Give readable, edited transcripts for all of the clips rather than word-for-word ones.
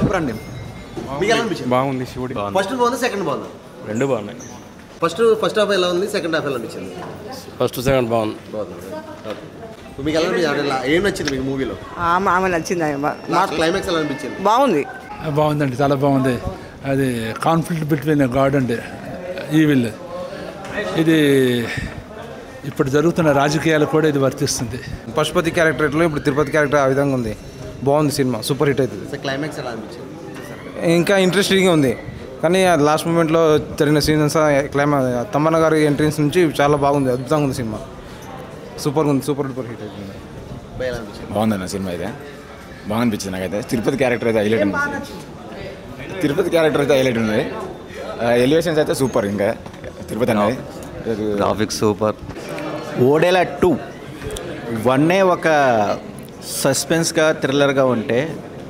Super అండి. మీకు ఎలా అనిపించింది? బాగుంది. శివుడి ఫస్ట్ బాగుంది, సెకండ్ బాగుంది? రెండు బాగున్నాయి. ఫస్ట్ హాఫ్ ఎలా ఉంది, సెకండ్ హాఫ్ ఎలా అనిపించింది? ఫస్ట్ సెకండ్ బాగుంది. మీకు ఎలా అనిపించింది? ఏం నచ్చింది మీకు మూవీలో? ఆమె నచ్చింది. క్లైమాక్స్ ఎలా అనిపించింది? బాగుంది. బాగుందండి, చాలా బాగుంది. అది conflict between God and evil. ఇది ఇప్పుడు జరుగుతున్న రాజకీయాలు కూడా ఇది వర్తిస్తుంది. పశుపతి క్యారెక్టర్లో ఇప్పుడు తిరుపతి క్యారెక్టర్ ఆ విధంగా ఉంది. బాగుంది సినిమా, సూపర్ హిట్ అవుతుంది. క్లైమాక్స్ ఎలా అనిపించింది? ఇంకా ఇంట్రెస్టింగ్గా ఉంది, కానీ లాస్ట్ మూమెంట్లో జరిగిన సీన్స్ తమ్మన్న గారి ఎంట్రీన్స్ నుంచి చాలా బాగుంది, అద్భుతంగా ఉంది సినిమా. సూపర్గా ఉంది, సూపర్ డూపర్ హిట్ అవుతుంది. బాగుందన్న సినిమా అయితే బాగా అనిపించింది నాకైతే. తిరుపతి క్యారెక్టర్ అయితే హైలైట్ ఉంది. తిరుపతి క్యారెక్టర్ అయితే హైలైట్ ఉన్నది. ఎలివేషన్స్ అయితే సూపర్. ఇంకా తిరుపతి అనేది గ్రాఫిక్స్ సూపర్. ఓడేలా 2 1 ఒక సస్పెన్స్గా థ్రిల్లర్గా ఉంటే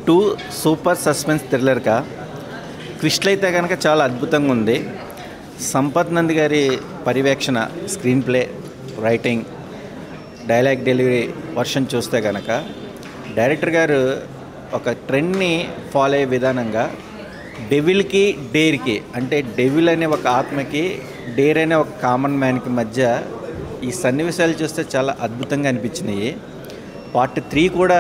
2 సూపర్ సస్పెన్స్ థ్రిల్లర్గా. ట్విస్ట్లు అయితే కనుక చాలా అద్భుతంగా ఉంది. సంపత్ నంది గారి పర్యవేక్షణ, screen play, writing, dialogue delivery version చూస్తే కనుక డైరెక్టర్ గారు ఒక ట్రెండ్ని ఫాలో అయ్యే విధానంగా డెవిల్కి డేర్కి, అంటే డెవిల్ అనే ఒక ఆత్మకి, డేర్ అనే ఒక కామన్ మ్యాన్కి మధ్య ఈ సన్నివేశాలు చూస్తే చాలా అద్భుతంగా అనిపించినాయి. పార్ట్ 3 కూడా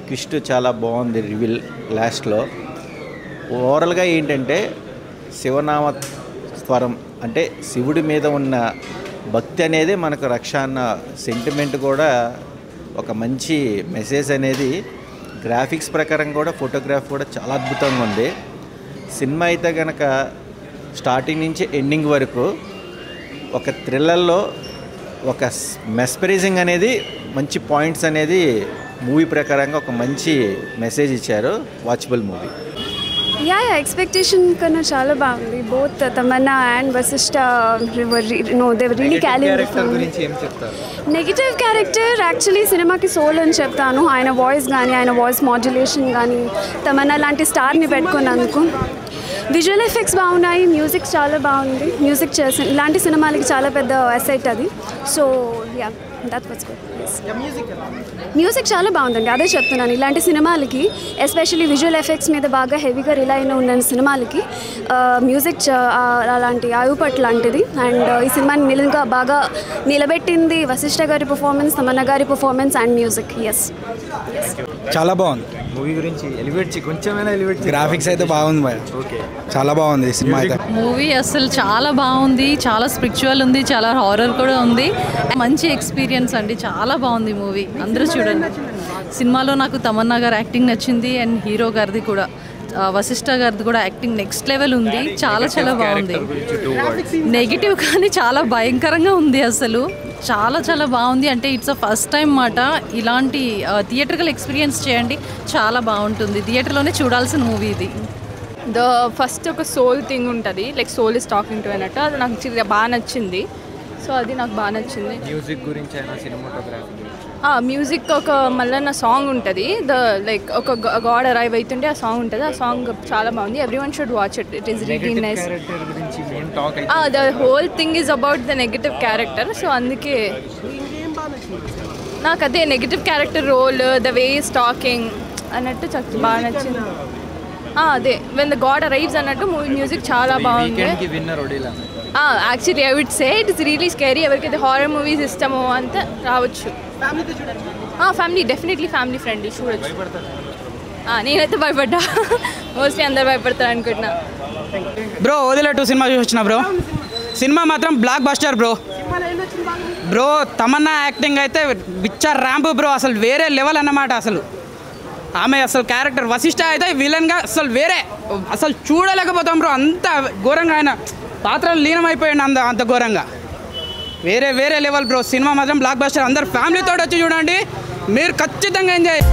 ట్విస్ట్ చాలా బాగుంది, రివీల్ లాస్ట్లో. ఓవరాల్గా ఏంటంటే శివనామ స్వరం, అంటే శివుడి మీద ఉన్న భక్తి అనేది మనకు రక్ష అన్న సెంటిమెంట్ కూడా ఒక మంచి మెసేజ్ అనేది. గ్రాఫిక్స్ ప్రకారం కూడా ఫోటోగ్రాఫ్ కూడా చాలా అద్భుతంగా ఉంది. సినిమా అయితే కనుక స్టార్టింగ్ నుంచి ఎండింగ్ వరకు ఒక థ్రిల్లర్లో ఒక మెస్పరైజింగ్ అనేది, మంచి పాయింట్స్ అనేది మూవీ ప్రకారంగా ఒక మంచి మెసేజ్ ఇచ్చారు. Watchable movie. యా ఎక్స్పెక్టేషన్ కన్నా చాలా బాగుంది. Both Tamannaah and Vasishta they were really calibre. Negative character actually సినిమాకి సోల్ అని చెప్తాను. ఆయన వాయిస్ కానీ, ఆయన వాయిస్ మాడ్యులేషన్ కానీ, తమన్నా లాంటి స్టార్ని పెట్టుకున్నందుకు. విజువల్ ఎఫెక్ట్స్ బాగున్నాయి, మ్యూజిక్ చాలా బాగుంది. మ్యూజిక్ చేసి ఇలాంటి సినిమాలకి చాలా పెద్ద అసెట్ అది. So yeah that was good. Music చాలా బాగుందండి, అదే చెప్తున్నాను. ఇలాంటి సినిమాలకి ఎస్పెషల్లీ విజువల్ ఎఫెక్ట్స్ మీద బాగా హెవీగా రిలై అయిన ఉన్న సినిమాలకి మ్యూజిక్ అలాంటి ఆయుపట్ లాంటిది. అండ్ ఈ సినిమాని బాగా నిలబెట్టింది వశిష్ఠ గారి పర్ఫార్మెన్స్, తమన్నా గారి పర్ఫార్మెన్స్ అండ్ మ్యూజిక్. ఎస్ చాలా బాగుంది. మూవీ గురించి కొంచెమైనా గ్రాఫిక్స్ అయితే బాగుంది భయ. చాలా బాగుంది సినిమా అయితే. మూవీ అసలు చాలా బాగుంది, చాలా స్పిరిచువల్ ఉంది, చాలా హారర్ కూడా ఉంది. మంచి ఎక్స్పీరియన్స్ అండి, చాలా బాగుంది మూవీ. అందరూ చూడండి. సినిమాలో నాకు తమన్నా గారు యాక్టింగ్ నచ్చింది, అండ్ హీరో గారిది కూడా, వశిష్ఠ గారిది కూడా యాక్టింగ్ నెక్స్ట్ లెవెల్ ఉంది. చాలా చాలా బాగుంది. నెగిటివ్ కానీ చాలా భయంకరంగా ఉంది అసలు. చాలా చాలా బాగుంది. అంటే ఇట్స్ అ ఫస్ట్ టైం మాట ఇలాంటి థియేటర్కల్ ఎక్స్పీరియన్స్ చేయండి, చాలా బాగుంటుంది. థియేటర్లోనే చూడాల్సిన మూవీ ఇది. ఫస్ట్ ఒక సోల్ థింగ్ ఉంటుంది, like soul is talking to అన్నట్టు. అది నాకు బాగా నచ్చింది. సో అది నాకు బాగా నచ్చింది. మ్యూజిక్ గురించి అయినా, సినిమాటోగ్రఫీ, మ్యూజిక్ ఒక మళ్ళీ సాంగ్ ఉంటుంది, లైక్ ఒక గాడ్ అరైవ్ అవుతుంటే ఆ సాంగ్ ఉంటుంది. ఆ సాంగ్ చాలా బాగుంది. Everyone should watch it. It is really nice. The whole thing is about the negative character. So అందుకే నాకు అదే negative character role, the way is talking అన్నట్టు బాగా నచ్చింది. అదే వెన్ ద గాడ్ అరైవ్స్ అన్నట్టు మూవీ మ్యూజిక్ చాలా బాగుంది. Actually I would say it is really scary. ఎవరికైతే హారర్ మూవీస్ ఇష్టమో అంతా రావచ్చు. ఫ్యామిలీ డెఫినెట్లీ ఫ్యామిలీ ఫ్రెండ్లీ చూడొచ్చు. నేనైతే భయపడ్డా, మోస్ట్లీ అందరు భయపడతారు అనుకుంటున్నా. బ్రో ఓడేలా 2 సినిమా చూసి వచ్చిన బ్రో. సినిమా మాత్రం block buster bro. Bro Tamannaah acting అయితే బిచ్చా ర్యాంప్ బ్రో, అసలు వేరే లెవెల్ అన్నమాట. అసలు ఆమె అసలు క్యారెక్టర్ వశిష్ఠ అయితే విలన్గా అసలు వేరే, అసలు చూడలేకపోతాం బ్రో. అంత ఘోరంగా ఆయన పాత్రలు లీనమైపోయాడు, అంత ఘోరంగా. వేరే లెవెల్ బ్రో. సినిమా మాత్రం బ్లాక్ బస్టర్. అందరు ఫ్యామిలీతో వచ్చి చూడండి, మీరు ఖచ్చితంగా ఎంజాయ్.